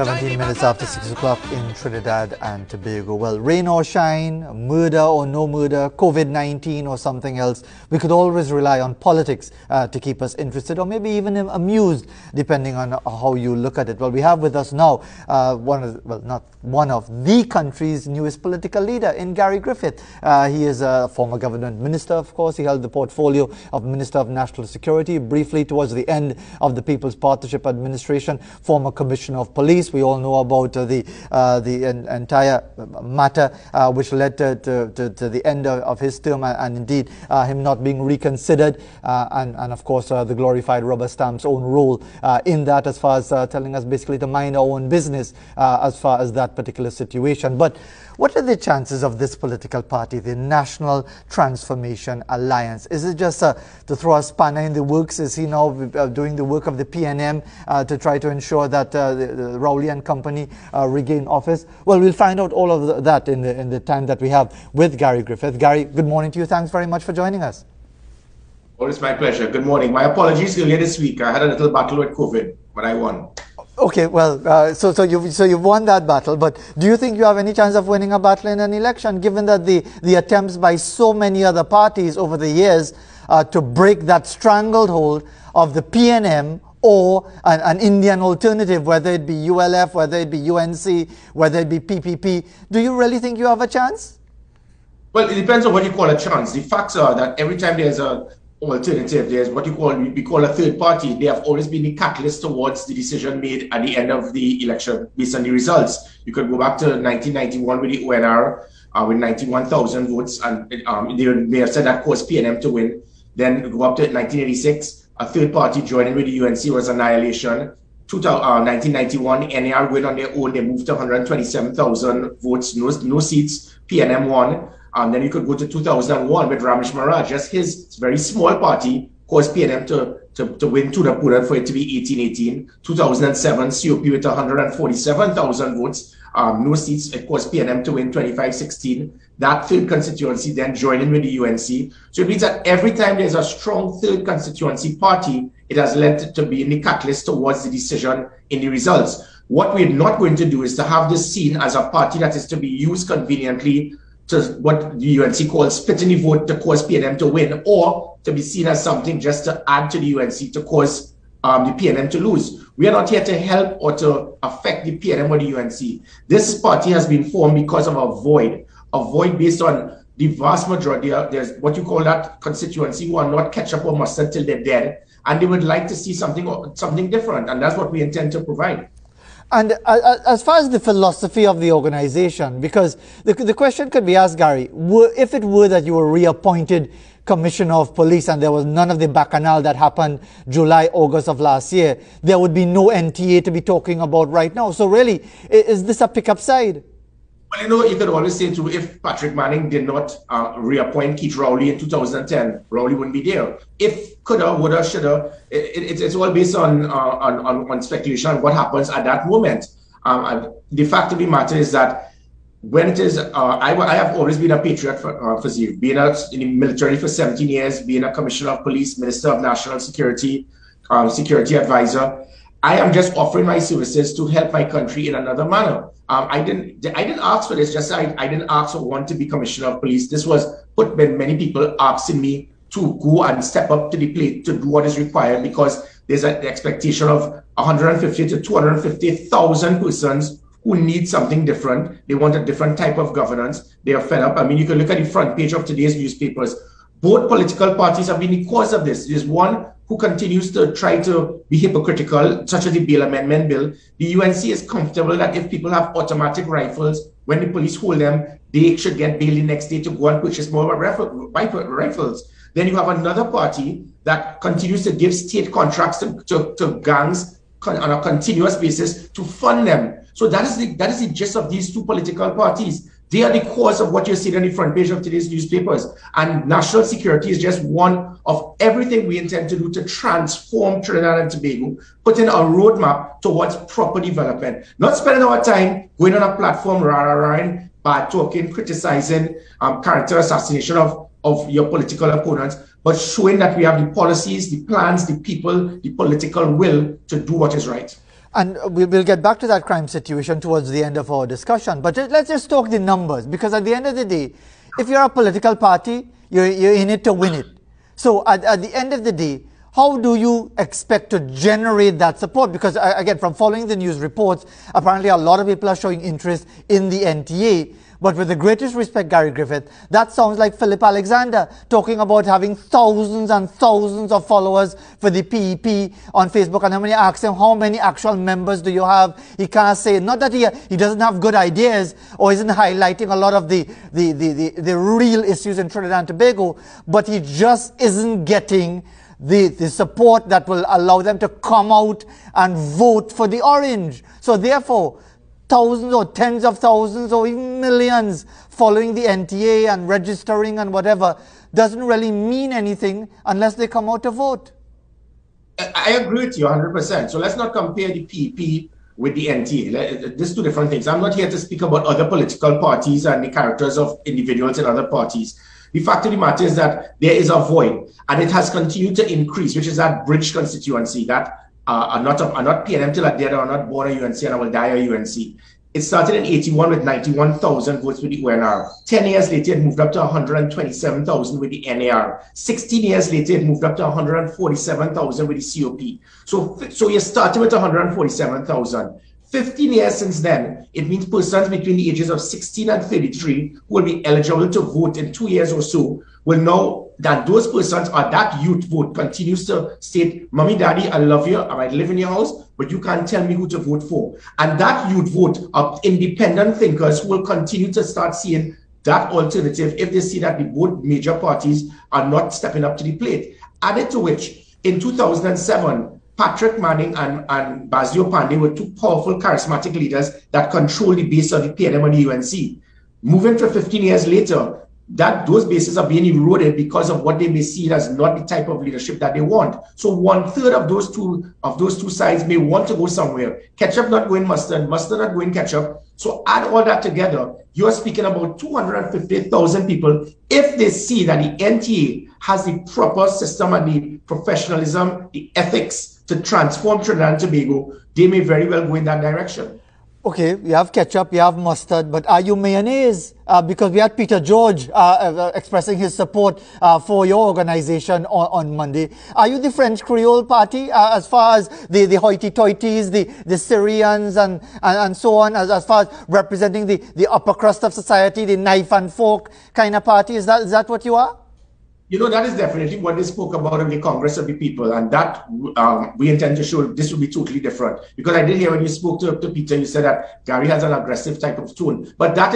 17 minutes after 6 o'clock in Trinidad and Tobago. Well, rain or shine, murder or no murder, COVID-19 or something else, we could always rely on politics to keep us interested or maybe even amused, depending on how you look at it. Well, we have with us now not one of the country's newest political leader in Gary Griffith. He is a former government minister, of course. He held the portfolio of Minister of National Security briefly towards the end of the People's Partnership Administration, former Commissioner of Police. We all know about the entire matter which led to the end of his term and indeed him not being reconsidered, and of course the glorified rubber stamp's own role in that, as far as telling us basically to mind our own business as far as that particular situation. But what are the chances of this political party, the National Transformation Alliance? Is it just to throw a spanner in the works? Is he now doing the work of the PNM to try to ensure that the Rowley and company regain office? Well, we'll find out all of that in the time that we have with Gary Griffith. Gary, good morning to you. Thanks very much for joining us. Oh, it's my pleasure. Good morning. My apologies earlier this week. I had a little battle with COVID, but I won. Okay, well, so you've won that battle, but do you think you have any chance of winning a battle in an election, given that the attempts by so many other parties over the years to break that stranglehold hold of the PNM or an Indian alternative, whether it be ULF, whether it be UNC, whether it be PPP, do you really think you have a chance? Well, it depends on what you call a chance. The facts are that every time there's an alternative, there's what we call a third party. They have always been the catalyst towards the decision made at the end of the election based on the results. You could go back to 1991 with the ONR with 91,000 votes, and they have said that caused PNM to win. Then go up to 1986, a third party joining with the UNC was annihilation. 1991, NAR win on their own. They moved to 127,000 votes, no seats. PNM won. Then you could go to 2001 with Ramesh Maharaj. Just his very small party caused PNM to win to the Puran for it to be 1818. 2007, COP with 147,000 votes, no seats. It caused PNM to win 2516. That third constituency then joining with the UNC. So it means that every time there's a strong third constituency party, it has led to be in the catalyst towards the decision in the results. What we're not going to do is to have this seen as a party that is to be used conveniently to what the UNC calls splitting the vote to cause PNM to win, or to be seen as something just to add to the UNC to cause the PNM to lose. We are not here to help or to affect the PNM or the UNC. This party has been formed because of a void based on the vast majority. There's what you call that constituency who are not ketchup or mustard till they're dead, and they would like to see something different, and that's what we intend to provide. And as far as the philosophy of the organization, because the question could be asked, Gary, if it were that you were reappointed Commissioner of Police and there was none of the bacchanal that happened July, August of last year, there would be no NTA to be talking about right now. So really, is this a pickup side? Well, you know, you could always say too, if Patrick Manning did not reappoint Keith Rowley in 2010, Rowley wouldn't be there. If coulda, woulda, shoulda, it's all based on speculation on what happens at that moment. The fact of the matter is that when it is, I have always been a patriot for Ziv, being in the military for 17 years, being a Commissioner of Police, Minister of National Security, Security Advisor. I am just offering my services to help my country in another manner. I didn't ask for this. Just I didn't ask or want to be Commissioner of Police. This was put by many people asking me to go and step up to the plate to do what is required, because there's an expectation of 150 to 250,000 persons who need something different. They want a different type of governance. They are fed up. I mean, you can look at the front page of today's newspapers. Both political parties have been the cause of this. There's one who continues to try to be hypocritical, such as the bail amendment bill. The UNC is comfortable that if people have automatic rifles, when the police hold them, they should get bail the next day to go and purchase more rifles. Then you have another party that continues to give state contracts to gangs on a continuous basis to fund them. So that is the gist of these two political parties. They are the cause of what you're seeing on the front page of today's newspapers. And national security is just one of everything we intend to do to transform Trinidad and Tobago, putting a roadmap towards proper development. Not spending our time going on a platform, rah-rah-rahing, bad talking, criticizing, character assassination of your political opponents, but showing that we have the policies, the plans, the people, the political will to do what is right. And we'll get back to that crime situation towards the end of our discussion. But let's just talk the numbers, because at the end of the day, if you're a political party, you're in it to win it. So at the end of the day, how do you expect to generate that support? Because again, from following the news reports, apparently a lot of people are showing interest in the NTA. But with the greatest respect, Gary Griffith, that sounds like Philip Alexander talking about having thousands and thousands of followers for the PEP on Facebook. And when you ask him, how many actual members do you have? He can't say, not that he doesn't have good ideas or isn't highlighting a lot of the real issues in Trinidad and Tobago, but he just isn't getting the support that will allow them to come out and vote for the orange. So therefore, thousands or tens of thousands or even millions following the NTA and registering and whatever doesn't really mean anything unless they come out to vote. I agree with you 100%. So let's not compare the PEP with the NTA. These two different things. I'm not here to speak about other political parties and the characters of individuals in other parties. The fact of the matter is that there is a void, and it has continued to increase, which is that bridge constituency that are not PNM till a dead, are not born a UNC and I will die a UNC. It started in 81 with 91,000 votes with the UNR. 10 years later, it moved up to 127,000 with the NAR. 16 years later, it moved up to 147,000 with the COP. So you're starting with 147,000. 15 years since then, it means persons between the ages of 16 and 33 who will be eligible to vote in 2 years or so will know that those persons, or that youth vote, continues to state, Mommy, Daddy, I love you, I might live in your house, but you can't tell me who to vote for. And that youth vote of independent thinkers who will continue to start seeing that alternative if they see that the both major parties are not stepping up to the plate. Added to which, in 2007, Patrick Manning and Basil Pandey were two powerful, charismatic leaders that control the base of the PNM and the UNC. Moving to 15 years later, those bases are being eroded because of what they may see as not the type of leadership that they want. So 1/3 of those two sides may want to go somewhere. Ketchup not going mustard, mustard not going ketchup. So add all that together, you're speaking about 250,000 people if they see that the NTA has the proper system and the professionalism, the ethics to transform Trinidad and Tobago, they may very well go in that direction. Okay, you have ketchup, you have mustard, but are you mayonnaise? Because we had Peter George expressing his support for your organization on Monday. Are you the French Creole party as far as the hoity-toities, the Syrians and so on, as far as representing the upper crust of society, the knife and fork kind of party? Is that what you are? You know, that is definitely what they spoke about in the Congress of the People, and that we intend to show this will be totally different. Because I did hear when you spoke to Peter, you said that Gary has an aggressive type of tone, but that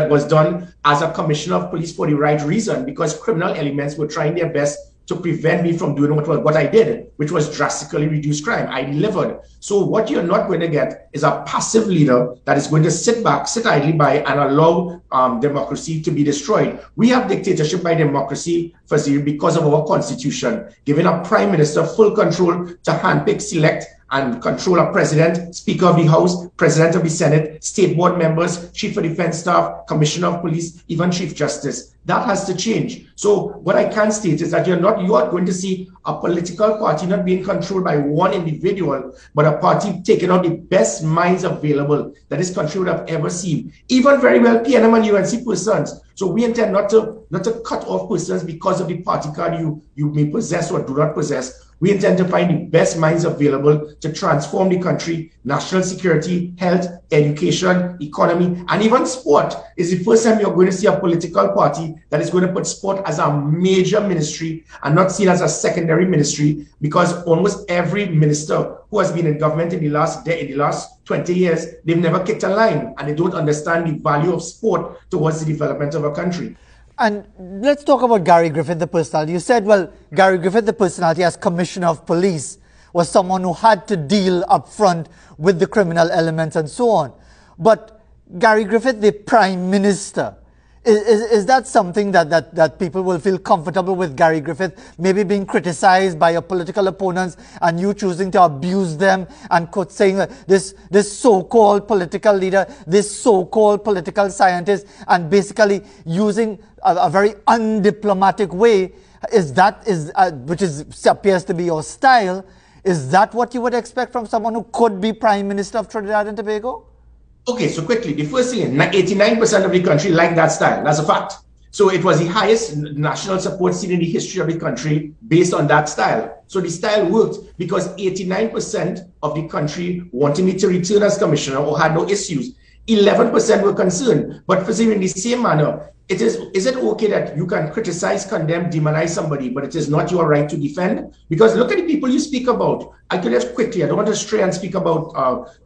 was done as a commissioner of police for the right reason, because criminal elements were trying their best to prevent me from doing what I did, which was drastically reduce crime. I delivered. So what you're not going to get is a passive leader that is going to sit idly by and allow democracy to be destroyed. We have dictatorship by democracy, Fazil, because of our constitution, giving a prime minister full control to handpick, select, and control a president, speaker of the House, president of the Senate, state board members, chief of defense staff, commissioner of police, even chief justice. That has to change. So what I can state is that you are going to see a political party not being controlled by one individual, but a party taking out the best minds available that this country would have ever seen. Even very well PNM and UNC persons. So we intend not to cut off persons because of the party card you may possess or do not possess. We intend to find the best minds available to transform the country. National security, health, education, economy, and even sport is the first time you're going to see a political party that is going to put sport as a major ministry and not seen as a secondary ministry, because almost every minister who has been in government in the last 20 years, they've never kicked a line, and they don't understand the value of sport towards the development of a country. And let's talk about Gary Griffith, the personality. You said, well, Gary Griffith, the personality as Commissioner of Police, was someone who had to deal up front with the criminal elements and so on. But Gary Griffith, the Prime Minister, is that something that people will feel comfortable with Gary Griffith maybe being criticized by your political opponents and you choosing to abuse them and saying that this so-called political leader, this so-called political scientist, and basically using a very undiplomatic way, which appears to be your style? Is that what you would expect from someone who could be Prime Minister of Trinidad and Tobago? Okay, so quickly, the first thing, 89% of the country like that style. That's a fact. So it was the highest national support seen in the history of the country based on that style. So the style worked because 89% of the country wanted me to return as commissioner or had no issues. 11% were concerned. But for in the same manner, is it okay that you can criticize, condemn, demonize somebody, but it is not your right to defend? Because look at the people you speak about. I could just quickly, I don't want to stray and speak about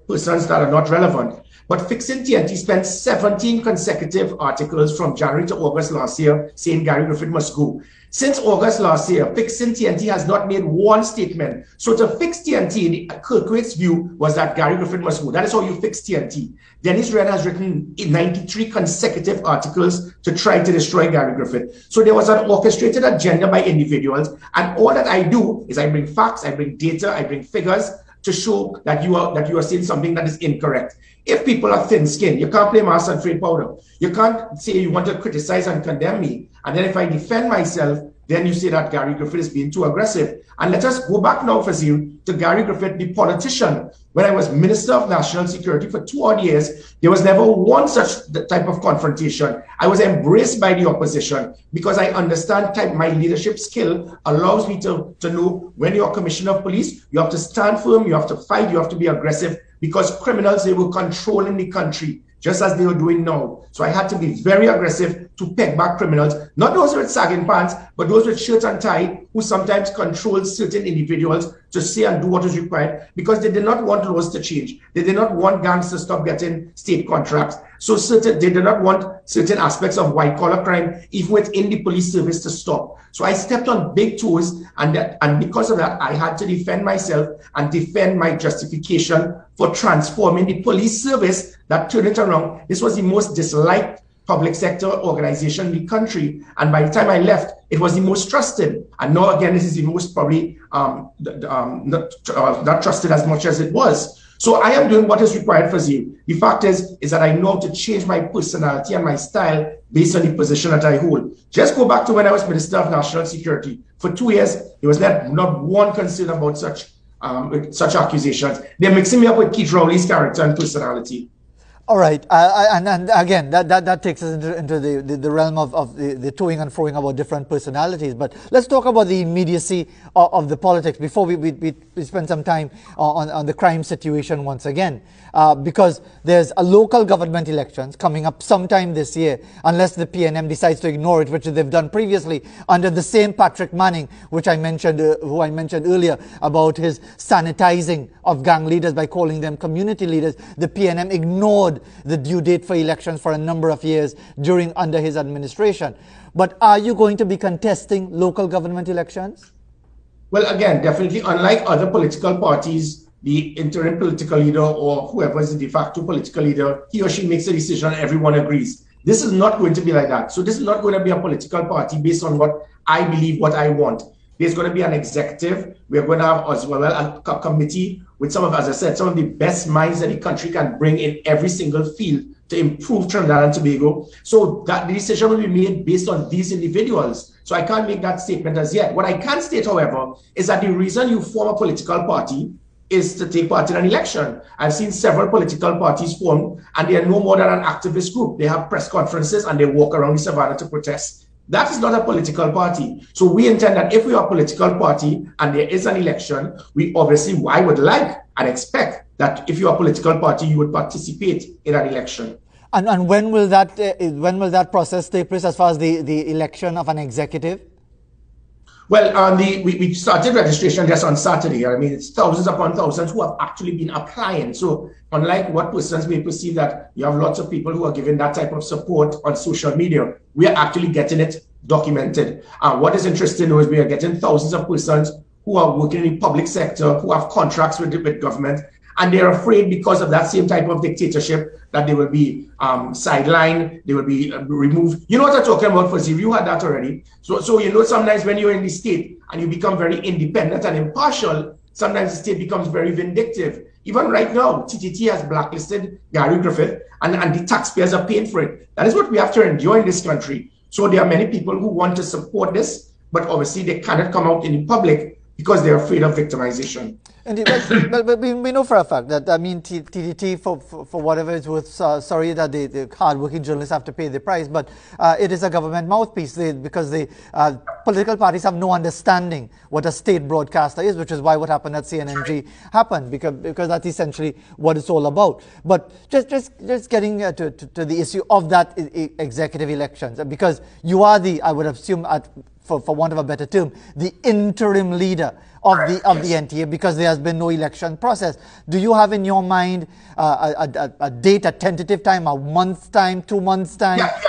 persons that are not relevant. But Fixing TNT spent 17 consecutive articles from January to August last year saying Gary Griffith must go. Since August last year, Fixing TNT has not made one statement. So to fix TNT, Kirkwaite's view was that Gary Griffith must go. That is how you fix TNT. Dennis Red has written 93 consecutive articles to try to destroy Gary Griffith. So there was an orchestrated agenda by individuals. And all that I do is I bring facts, I bring data, I bring figures to show that you are saying something that is incorrect. If people are thin-skinned, you can't play mass and trade powder. You can't say you want to criticize and condemn me. And then if I defend myself, then you say that Gary Griffith is being too aggressive. And let us go back now, Fazil, to Gary Griffith, the politician. When I was Minister of National Security for 2 odd years, there was never one such type of confrontation. I was embraced by the opposition because I understand my leadership skill allows me to know when you're commissioner of police, you have to stand firm, you have to fight, you have to be aggressive, because criminals, they were controlling the country, just as they were doing now. So I had to be very aggressive to peg back criminals, not those with sagging pants, but those with shirt and tie, who sometimes control certain individuals to say and do what is required, because they did not want laws to change. They did not want gangs to stop getting state contracts. So they did not want certain aspects of white-collar crime, even within the police service, to stop. So I stepped on big toes, and because of that, I had to defend myself and defend my justification for transforming the police service that turned it around. This was the most disliked public sector organization in the country. And by the time I left, it was the most trusted. And now again, this is the most probably not trusted as much as it was. So I am doing what is required for you. The fact is that I know how to change my personality and my style based on the position that I hold. Just go back to when I was Minister of National Security. For 2 years, there was not one concern about such accusations. They're mixing me up with Keith Rowley's character and personality. All right, and again, that takes us into the realm of the toing and froing about different personalities. But let's talk about the immediacy of the politics before we spend some time on the crime situation once again. Because there's a local government elections coming up sometime this year, unless the PNM decides to ignore it, which they've done previously under the same Patrick Manning, which I mentioned, who I mentioned earlier about his sanitizing of gang leaders by calling them community leaders. The PNM ignored the due date for elections for a number of years under his administration. But are you going to be contesting local government elections? Well, again, definitely, unlike other political parties, the interim political leader or whoever is the de facto political leader, he or she makes a decision and everyone agrees. This is not going to be like that. So this is not going to be a political party based on what I believe, what I want. There's going to be an executive. We're going to have as well a committee with some of, as I said, some of the best minds that the country can bring in every single field to improve Trinidad and Tobago. So that the decision will be made based on these individuals. So I can't make that statement as yet. What I can state, however, is that the reason you form a political party is to take part in an election. I've seen several political parties formed, and they are no more than an activist group. They have press conferences and they walk around the savannah to protest. That is not a political party. So we intend that if we are a political party and there is an election, we obviously, I would like and expect that if you are a political party, you would participate in an election. And when will that process take place as far as the election of an executive? Well, we started registration just on Saturday. I mean, it's thousands upon thousands who have actually been applying. So unlike what persons may perceive that you have lots of people who are giving that type of support on social media, we are actually getting it documented. What is interesting is we are getting thousands of persons who are working in the public sector, who have contracts with government, and they're afraid because of that same type of dictatorship that they will be sidelined, they will be removed. You know what I'm talking about, Fazil? You had that already. So you know, sometimes when you're in the state and you become very independent and impartial, sometimes the state becomes very vindictive. Even right now, TTT has blacklisted Gary Griffith and the taxpayers are paying for it. That is what we have to endure in this country. So there are many people who want to support this, but obviously they cannot come out in the public because they're afraid of victimization. Indeed, but we know for a fact that, I mean, TDT, for whatever it's worth, sorry that the hard-working journalists have to pay the price, but it is a government mouthpiece because the political parties have no understanding what a state broadcaster is, which is why what happened at CNNG happened, because that's essentially what it's all about. But just getting to the issue of that executive elections, because you are I would assume, for want of a better term, the interim leader of the NTA, because there has been no election process. Do you have in your mind a date, a tentative time, a month's time, 2 months' time? Yeah.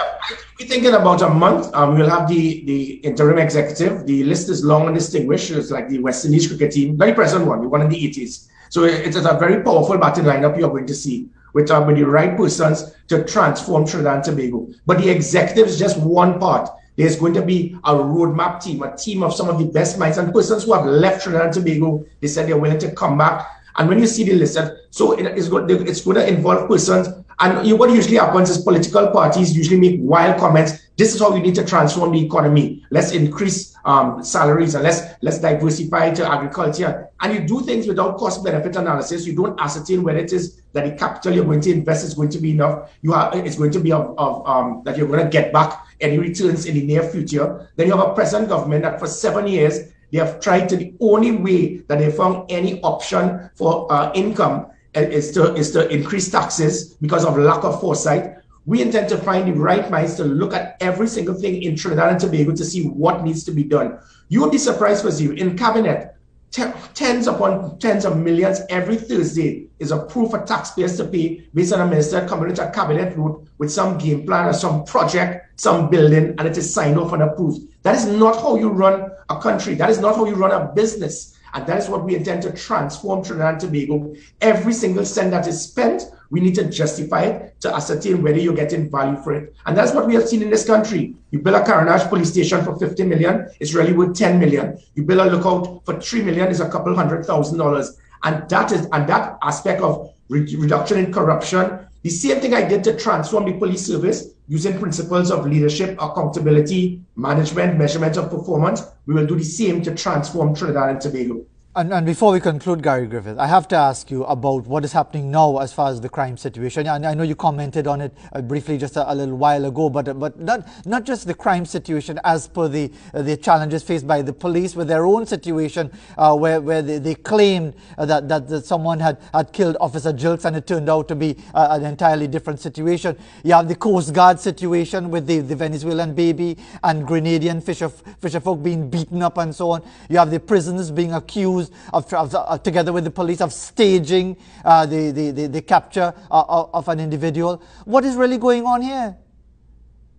We're thinking about a month. We'll have the interim executive. The list is long and distinguished. It's like the West Indies cricket team, very present one, the one in the 80s. So it is a very powerful batting lineup you're going to see with the right persons to transform Trinidad and Tobago. But the executive is just one part. There's going to be a roadmap team, a team of some of the best minds and persons who have left Trinidad and Tobago. They said they're willing to come back. And when you see the list, so it's going to involve persons. And what usually happens is political parties usually make wild comments. This is how we need to transform the economy. Let's increase salaries and let's diversify to agriculture. And you do things without cost-benefit analysis. You don't ascertain whether it is that the capital you're going to invest is going to be enough. It's going to be that you're going to get back any returns in the near future. Then you have a present government that for 7 years, they have tried to, the only way that they found any option for income is to increase taxes because of lack of foresight. We intend to find the right minds to look at every single thing in Trinidad and Tobago to see what needs to be done. You would be surprised, Wazir, in cabinet, tens upon tens of millions every Thursday is approved for taxpayers to pay based on a minister coming into a cabinet route with some game plan or some project, some building, and it is signed off and approved. That is not how you run a country. That is not how you run a business. And that is what we intend to transform Trinidad and Tobago. Every single cent that is spent, we need to justify it to ascertain whether you're getting value for it. And that's what we have seen in this country. You build a Karanaj police station for 50 million, it's really worth 10 million. You build a lookout for 3 million, is a couple $100,000. And that aspect of reduction in corruption, the same thing I did to transform the police service using principles of leadership, accountability, management, measurement of performance. We will do the same to transform Trinidad and Tobago. And before we conclude, Gary Griffith, I have to ask you about what is happening now as far as the crime situation. And I know you commented on it briefly just a little while ago, but not just the crime situation as per the challenges faced by the police with their own situation where they claimed that someone had killed Officer Jilks, and it turned out to be an entirely different situation. You have the Coast Guard situation with the Venezuelan baby and Grenadian fisherfolk being beaten up and so on. You have the prisoners being accused together with the police of staging the capture of an individual. What is really going on here?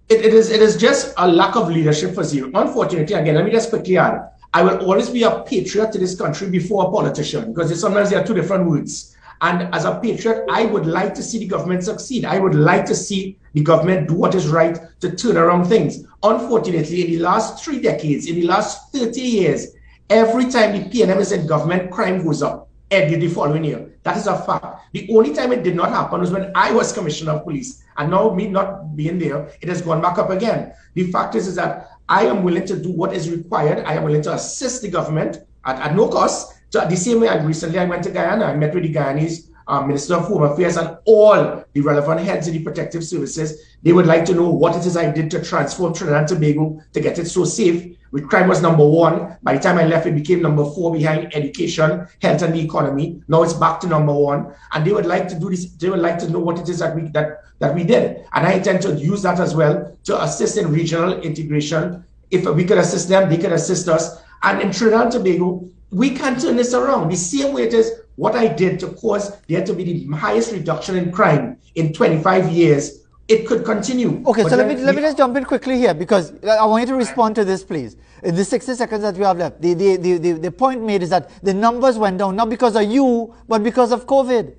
It is just a lack of leadership for zero. Unfortunately, again, let me just quickly add, I will always be a patriot to this country before a politician, because sometimes there are two different words. And as a patriot, I would like to see the government succeed. I would like to see the government do what is right to turn around things. Unfortunately, in the last 3 decades, in the last 30 years, every time the PNM is in government, crime goes up the following year. That is a fact. The only time it did not happen was when I was Commissioner of Police. And now, me not being there, it has gone back up again. The fact is that I am willing to do what is required. I am willing to assist the government at no cost. So the same way recently I went to Guyana. I met with the Guyanese Minister of Home Affairs and all the relevant heads of the protective services. They would like to know what it is I did to transform Trinidad and Tobago to get it so safe. With crime was number 1. By the time I left, it became number 4 behind education, health, and the economy. Now it's back to number 1. And they would like to do this. They would like to know what it is that we did. And I intend to use that as well to assist in regional integration. If we could assist them, they could assist us. And in Trinidad and Tobago, we can turn this around. The same way it is what I did to cause there to be the highest reduction in crime in 25 years. It could continue. Okay, but so let me just jump in quickly here, because I want you to respond to this, please. In the 60 seconds that we have left, the point made is that the numbers went down, not because of you, but because of COVID.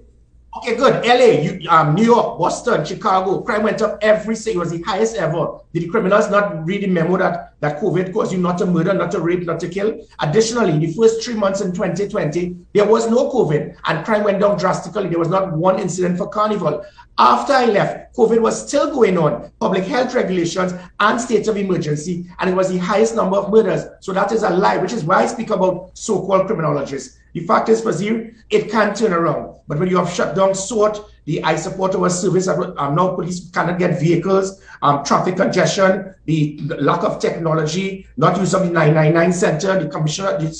Okay, good. LA, New York, Boston, Chicago, crime went up every day. It was the highest ever. Did the criminals not read the memo that COVID caused you not to murder, not to rape, not to kill? Additionally, in the first 3 months in 2020, there was no COVID and crime went down drastically. There was not one incident for Carnival. After I left, COVID was still going on, public health regulations and state of emergency, and it was the highest number of murders. So that is a lie, which is why I speak about so-called criminologists. The fact is, Fazir, it can turn around. But when you have shut down SORT, the I Support Our Service, now police cannot get vehicles, traffic congestion, the lack of technology, not use of the 999 center, the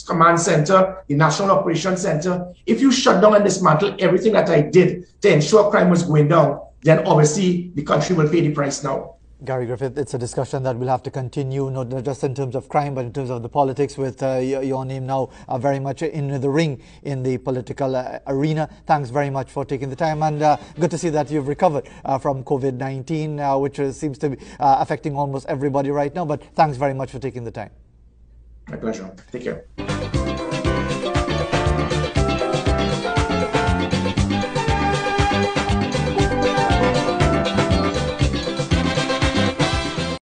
command center, the National Operations Center. If you shut down and dismantle everything that I did to ensure crime was going down, then obviously the country will pay the price now. Gary Griffith, it's a discussion that we'll have to continue, not just in terms of crime, but in terms of the politics, with your name now very much in the ring in the political arena. Thanks very much for taking the time, and good to see that you've recovered from COVID-19, which seems to be affecting almost everybody right now. But thanks very much for taking the time. My pleasure. Take care.